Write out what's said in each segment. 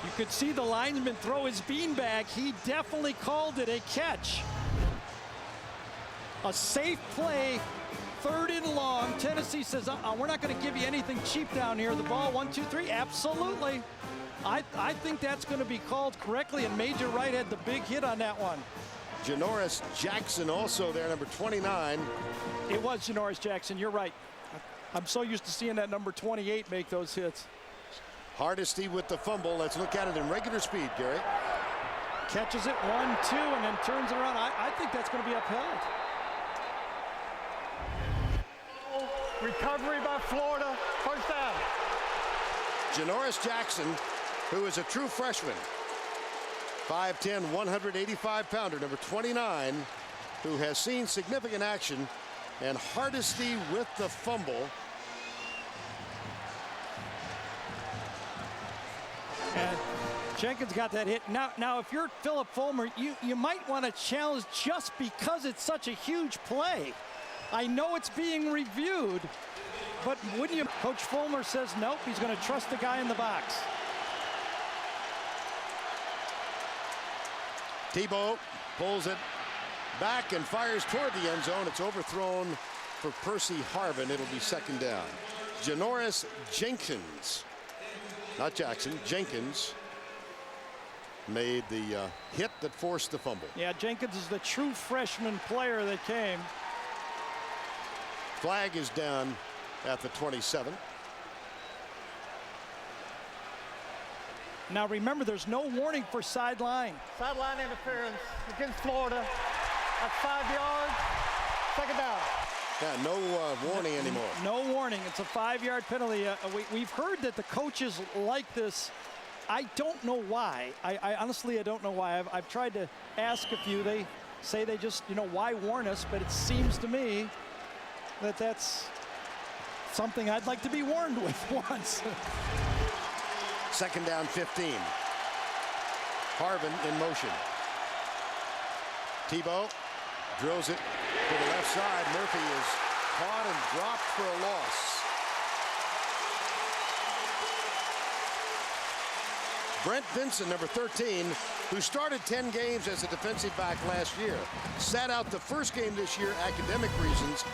You could see the lineman throw his beanbag. He definitely called it a catch. A safe play, 3rd and long. Tennessee says, we're not going to give you anything cheap down here. The ball, 1, 2, 3, absolutely. I think that's going to be called correctly, and Major Wright had the big hit on that one. Janoris Jackson also there, number 29. It was Janoris Jackson, you're right. I'm so used to seeing that number 28 make those hits. Hardesty with the fumble. Let's look at it in regular speed, Gary. Catches it 1, 2, and then turns it around. I think that's going to be upheld. Recovery by Florida, 1st down. Janoris Jackson, who is a true freshman. 5'10", 185-pounder, number 29, who has seen significant action, and Hardesty with the fumble. And Jenkins got that hit. Now, if you're Philip Fulmer, you might want to challenge just because it's such a huge play. I know it's being reviewed, but wouldn't you? Coach Fulmer says nope, he's going to trust the guy in the box. Tebow pulls it back and fires toward the end zone. It's overthrown for Percy Harvin. It'll be 2nd down. Janoris Jenkins, not Jackson, Jenkins made the hit that forced the fumble. Yeah, Jenkins is the true freshman player that came. Flag is down at the 27. Now remember, there's no warning for sideline. Sideline interference against Florida. That's 5 yards. 2nd down. Yeah, no warning anymore. No warning. It's a 5-yard penalty. We've heard that the coaches like this. I don't know why. I honestly, I don't know why. I've tried to ask a few. They say they just, why warn us? But it seems to me that that's something I'd like to be warned with once. 2nd down, 15. Harvin in motion. Tebow drills it to the left side. Murphy is caught and dropped for a loss. Brent Vincent, number 13, who started 10 games as a defensive back last year, sat out the first game this year, academic reasons,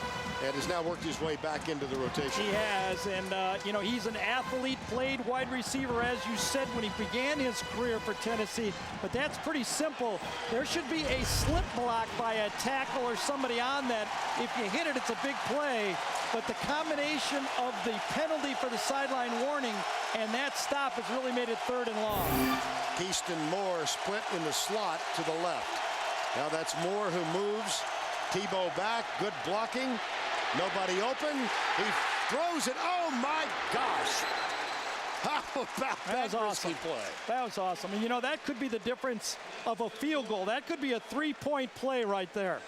and has now worked his way back into the rotation. He has, and he's an athlete, played wide receiver, as you said, when he began his career for Tennessee, but that's pretty simple. There should be a slip block by a tackle or somebody on that. If you hit it, it's a big play, but the combination of the penalty for the sideline warning and that stop has really made it 3rd and long. Keyston Moore split in the slot to the left. Now that's Moore who moves. Tebow back, good blocking. Nobody open. He throws it. Oh my gosh. How about that awesome play? That was awesome. And that could be the difference of a field goal. That could be a 3-point play right there.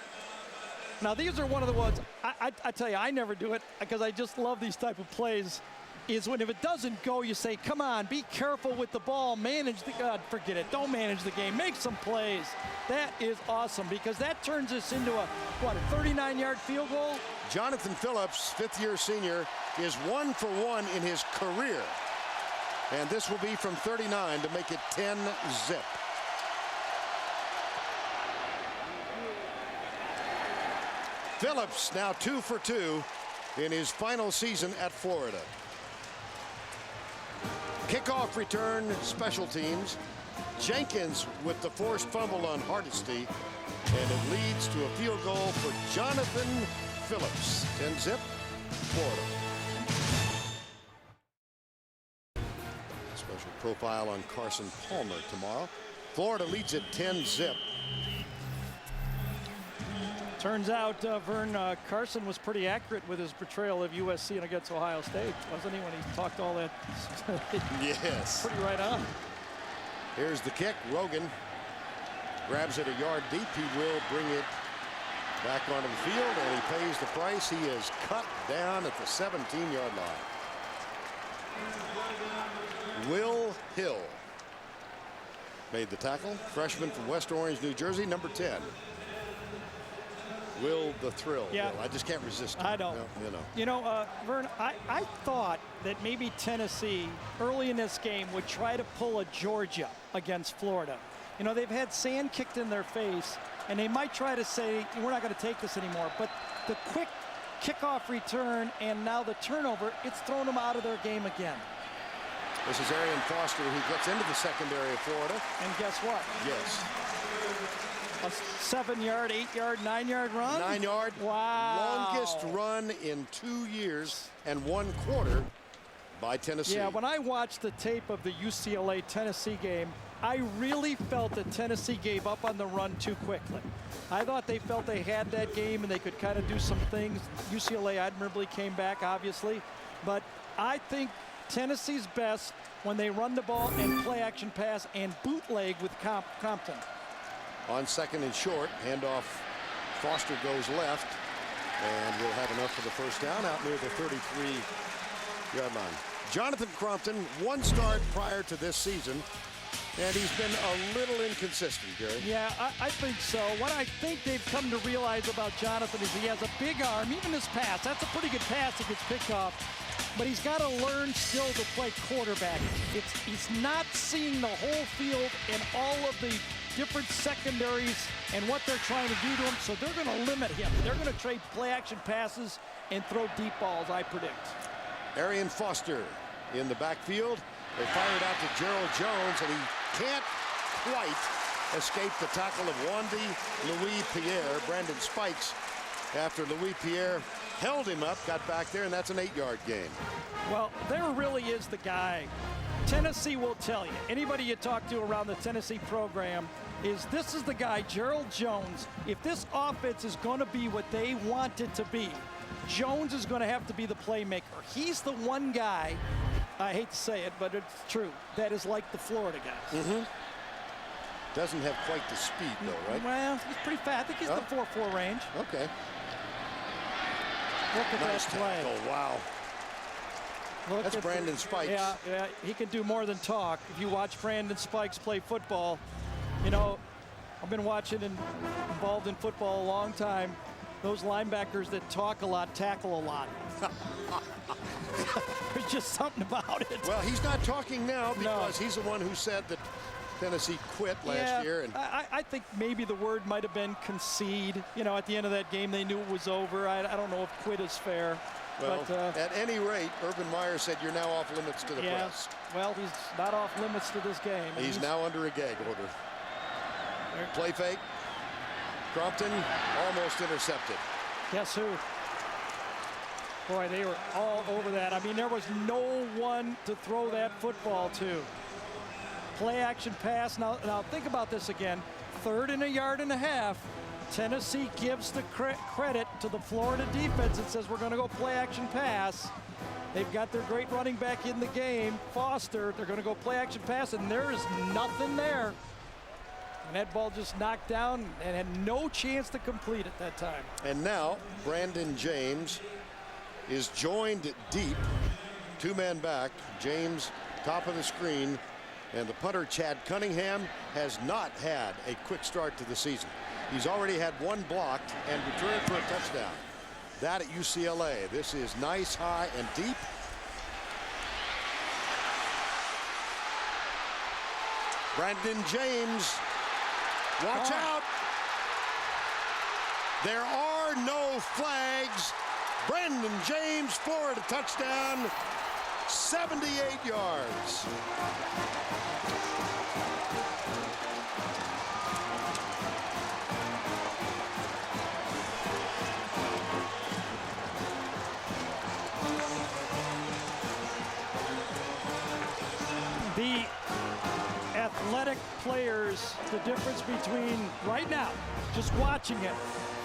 Now these are one of the ones, I tell you, I never do it because I just love these type of plays. Is when if it doesn't go, you say, come on, be careful with the ball, manage the, forget it, don't manage the game, make some plays. That is awesome because that turns us into a 39-yard field goal? Jonathan Phillips, 5th-year senior, is 1 for 1 in his career. And this will be from 39 to make it 10-zip. Phillips now 2 for 2 in his final season at Florida. Kickoff return, special teams. Jenkins with the forced fumble on Hardesty, and it leads to a field goal for Jonathan Phillips. 10-zip, Florida. Special profile on Carson Palmer tomorrow. Florida leads at 10-zip. Turns out, Vern, Carson was pretty accurate with his portrayal of USC and against Ohio State, wasn't he, when he talked all that? Yes. Pretty right on. Here's the kick. Rogan grabs it a yard deep. He will bring it back onto the field, and he pays the price. He is cut down at the 17-yard line. Will Hill made the tackle. Freshman from West Orange, New Jersey, number 10. Will the thrill. Yeah. Will. I just can't resist it. I don't. You know. Vern, I thought that maybe Tennessee early in this game would try to pull a Georgia against Florida. They've had sand kicked in their face, and they might try to say, we're not going to take this anymore. But the quick kickoff return and now the turnover, it's thrown them out of their game again. This is Arian Foster, who gets into the secondary of Florida. And guess what? Yes. A 7-yard, 8-yard, 9-yard run? 9-yard. Wow. Longest run in 2 years and 1 quarter by Tennessee. Yeah, when I watched the tape of the UCLA-Tennessee game, I really felt that Tennessee gave up on the run too quickly. I thought they felt they had that game and they could kind of do some things. UCLA admirably came back, obviously. But I think Tennessee's best when they run the ball and play action pass and bootleg with Compton. On 2nd and short, handoff. Foster goes left, and we'll have enough for the first down out near the 33-yard line. Jonathan Crompton, 1 start prior to this season, and he's been a little inconsistent, Gary. Yeah, I think so. What I think they've come to realize about Jonathan is he has a big arm. Even this pass, that's a pretty good pass that gets picked off. But he's got to learn still to play quarterback. He's not seeing the whole field and all of the different secondaries and what they're trying to do to him, so they're going to limit him. They're going to trade play-action passes and throw deep balls, I predict. Arian Foster in the backfield. They fire it out to Gerald Jones, and he can't quite escape the tackle of Wandy Louis-Pierre. Brandon Spikes, after Louis-Pierre held him up, got back there, and that's an 8-yard gain. Well, there really is the guy. Tennessee will tell you. Anybody you talk to around the Tennessee program this is the guy, Gerald Jones. If this offense is going to be what they want it to be, Jones is going to have to be the playmaker. He's the one guy, I hate to say it, but it's true, that is like the Florida guys. Doesn't have quite the speed, though, right? Well, he's pretty fast. I think he's the 4.4 range. Okay. Look at Nice that play. tackle. Wow. Look That's at Brandon Spikes. Yeah, he can do more than talk. If you watch Brandon Spikes play football, I've been watching and involved in football a long time. Those linebackers that talk a lot tackle a lot. There's just something about it. Well, he's not talking now because he's the one who said that Tennessee quit last year. And I think maybe the word might have been concede. At the end of that game, they knew it was over. I don't know if quit is fair. Well, but, at any rate, Urban Meyer said you're now off limits to the press. Well, he's not off limits to this game. He's now under a gag order. Play fake. Crompton almost intercepted. Guess who? Boy, they were all over that. I mean, there was no one to throw that football to. Play action pass. Now think about this again. 3rd and 1.5 yards. Tennessee gives the credit to the Florida defense and says we're going to go play action pass. They've got their great running back in the game, Foster. They're going to go play action pass, and there is nothing there. And that ball just knocked down and had no chance to complete at that time. And now Brandon James is joined deep. 2 men back. James top of the screen. And the punter, Chad Cunningham, has not had a quick start to the season. He's already had 1 blocked and returned for a touchdown. That at UCLA. This is nice, high, and deep. Brandon James, watch out. There are no flags. Brandon James, Florida touchdown, 78 yards. The athletic players, the difference between right now, just watching it,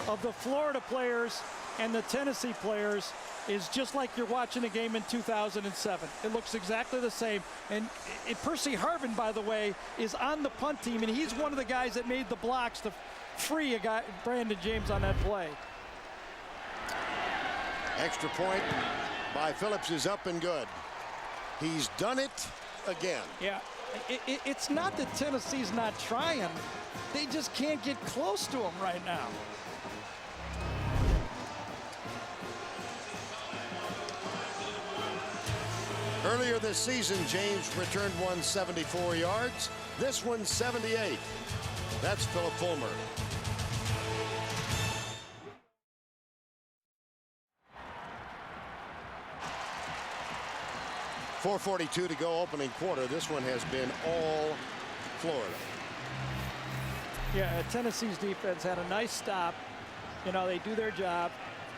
of the Florida players and the Tennessee players is just like you're watching a game in 2007. It looks exactly the same. And Percy Harvin, by the way, is on the punt team, and he's one of the guys that made the blocks to free a guy, Brandon James, on that play. Extra point by Phillips is up and good. He's done it again. Yeah, it's not that Tennessee's not trying. They just can't get close to him right now. Earlier this season, James returned one 74 yards. This one 78. That's Philip Fulmer. .442 to go opening quarter. This one has been all Florida. Yeah, Tennessee's defense had a nice stop. You know, they do their job.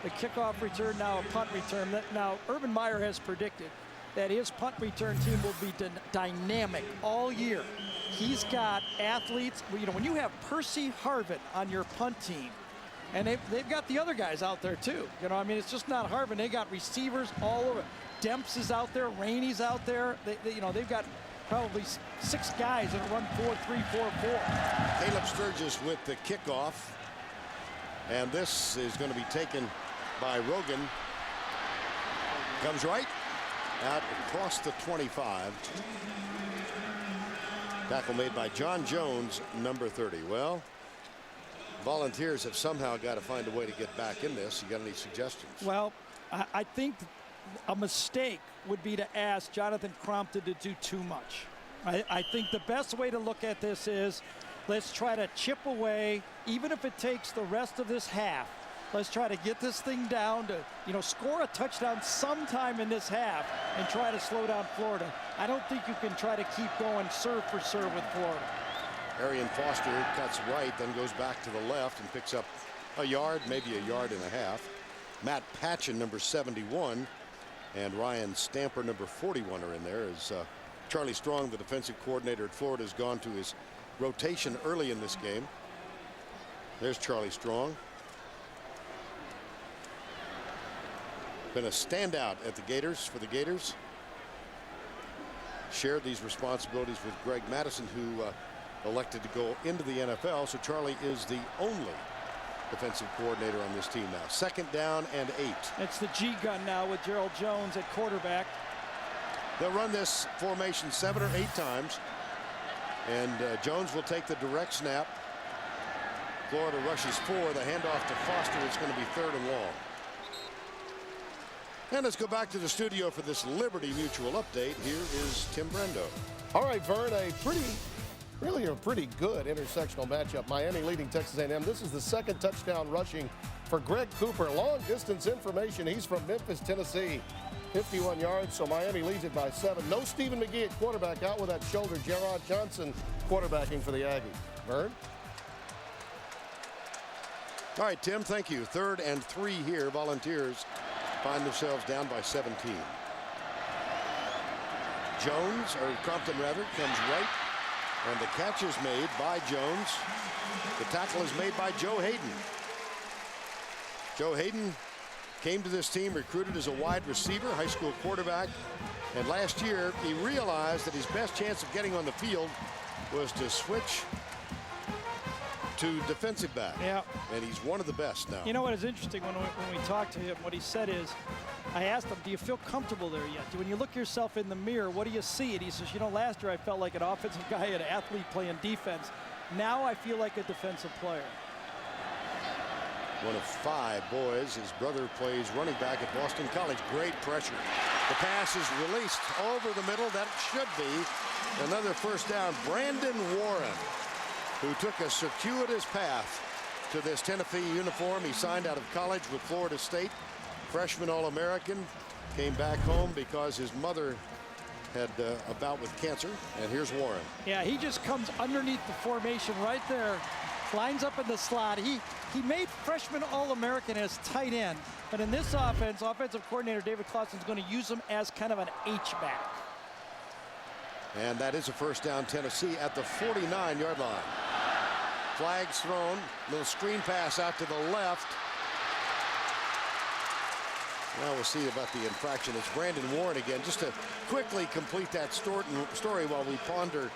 The kickoff return, now a punt return. Now, Urban Meyer has predicted that his punt return team will be dynamic all year. He's got athletes. You know, when you have Percy Harvin on your punt team, and they've got the other guys out there too. You know, I mean, it's just not Harvin. They got receivers all over. Demps is out there. Rainey's out there. You know, they've got probably 6 guys that run 4-3-4-4. Caleb Sturgis with the kickoff. And this is going to be taken by Rogan. Comes right out across the 25. Tackle made by John Jones, number 30. Well, Volunteers have somehow got to find a way to get back in this. You got any suggestions? Well, I think a mistake would be to ask Jonathan Crompton to do too much. I think the best way to look at this is let's try to chip away, even if it takes the rest of this half. Let's try to get this thing down to, you know, score a touchdown sometime in this half and try to slow down Florida. I don't think you can try to keep going serve for serve with Florida. Arian Foster cuts right, then goes back to the left and picks up a yard, maybe a yard and a half. Matt Patchen, number 71, and Ryan Stamper, number 41, are in there. As Charlie Strong, the defensive coordinator at Florida, has gone to his rotation early in this game. There's Charlie Strong. Been a standout at the Gators for the Gators. Shared these responsibilities with Greg Madison, who elected to go into the NFL. So Charlie is the only defensive coordinator on this team now. Second down and 8. It's the G gun now with Gerald Jones at quarterback. They'll run this formation 7 or 8 times. And Jones will take the direct snap. Florida rushes 4. The handoff to Foster is going to be 3rd and long. And let's go back to the studio for this Liberty Mutual update. Here is Tim Brendo. All right, Vern, really a pretty good intersectional matchup. Miami leading Texas A&M. This is the 2nd touchdown rushing for Greg Cooper. Long distance information. He's from Memphis, Tennessee. 51 yards, so Miami leads it by 7. No Stephen McGee at quarterback, out with that shoulder. Gerard Johnson quarterbacking for the Aggies. Vern? All right, Tim, thank you. 3rd and 3 here. Volunteers find themselves down by 17. Jones, or Crompton rather, comes right, and the catch is made by Jones. The tackle is made by Joe Hayden. Joe Hayden came to this team recruited as a wide receiver, high school quarterback, and last year he realized that his best chance of getting on the field was to switch to defensive back. Yeah. And he's one of the best now. You know what is interesting when we talked to him, what he said is, I asked him, do you feel comfortable there yet? When you look yourself in the mirror, what do you see? And he says, you know, last year I felt like an offensive guy, an athlete playing defense. Now I feel like a defensive player. One of 5 boys. His brother plays running back at Boston College. Great pressure. The pass is released over the middle. That should be another first down. Brandon Warren, who took a circuitous path to this Tennessee uniform. He signed out of college with Florida State. Freshman All-American. Came back home because his mother had a bout with cancer. And here's Warren. Yeah, he just comes underneath the formation right there. Lines up in the slot. He made freshman All-American as tight end. But in this offense, offensive coordinator David Clawson is going to use him as kind of an H-back. And that is a first down, Tennessee at the 49-yard line. Flags thrown. Little screen pass out to the left. Now we'll see about the infraction. It's Brandon Warren again. Just to quickly complete that story while we ponder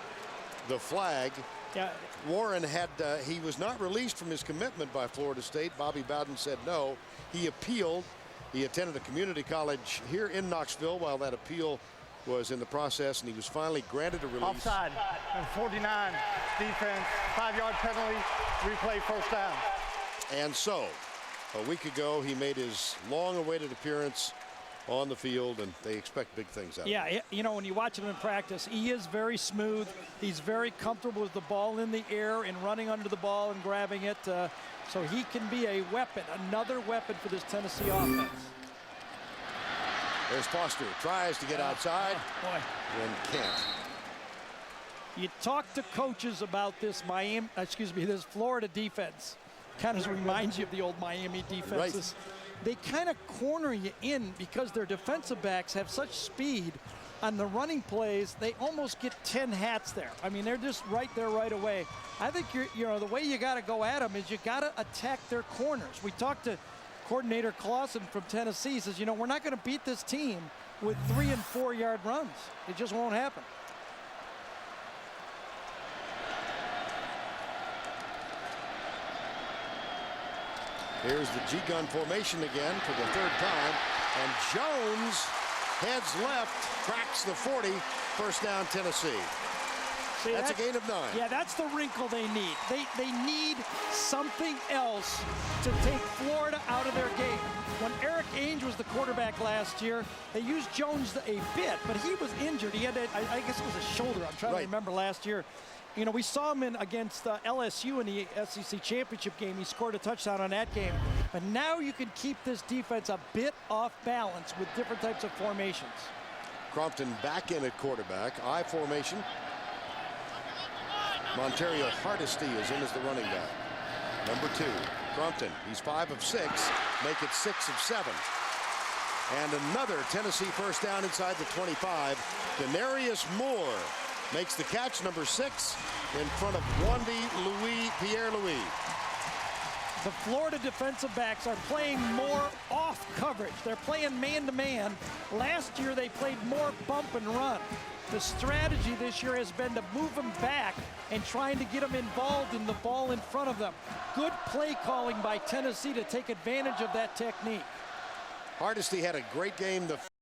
the flag. Yeah. Warren had he was not released from his commitment by Florida State. Bobby Bowden said no. He appealed. He attended a community college here in Knoxville while that appeal was in the process, and he was finally granted a release. Offside. And 49. Defense. 5-yard penalty. Replay first down. And so, a week ago, he made his long-awaited appearance on the field, and they expect big things out of him. Yeah, you know, when you watch him in practice, he is very smooth. He's very comfortable with the ball in the air and running under the ball and grabbing it. So he can be a weapon, another weapon for this Tennessee offense. There's Foster, tries to get outside, Boy. and can't. You talk to coaches about this this Florida defense. Kind of reminds you of the old Miami defenses. Right. They kind of corner you in because their defensive backs have such speed on the running plays. They almost get 10 hats there. I mean, they're just right there right away. I think the way you got to go at them is you got to attack their corners. We talked to coordinator Clausen from Tennessee. He says, we're not going to beat this team with 3- and 4-yard runs. It just won't happen. Here's the G-gun formation again for the third time. And Jones heads left, cracks the 40. First down, Tennessee. See, that's a gain of 9. Yeah, that's the wrinkle they need. They need something else to take Florida out of their game. When Eric Ainge was the quarterback last year, they used Jones a bit, but he was injured. He had, I guess it was a shoulder. I'm trying to remember last year. We saw him against LSU in the SEC championship game. He scored a touchdown on that game. But now you can keep this defense a bit off balance with different types of formations. Crompton back in at quarterback. I formation. Montario Hardesty is in as the running back. Number 2, Crompton. He's 5 of 6. Make it 6 of 7. And another Tennessee first down inside the 25. Denarius Moore makes the catch, number 6, in front of Wandy Pierre-Louis. The Florida defensive backs are playing more off coverage. They're playing man-to-man. Last year they played more bump and run. The strategy this year has been to move them back and trying to get them involved in the ball in front of them. Good play calling by Tennessee to take advantage of that technique. Hardesty had a great game the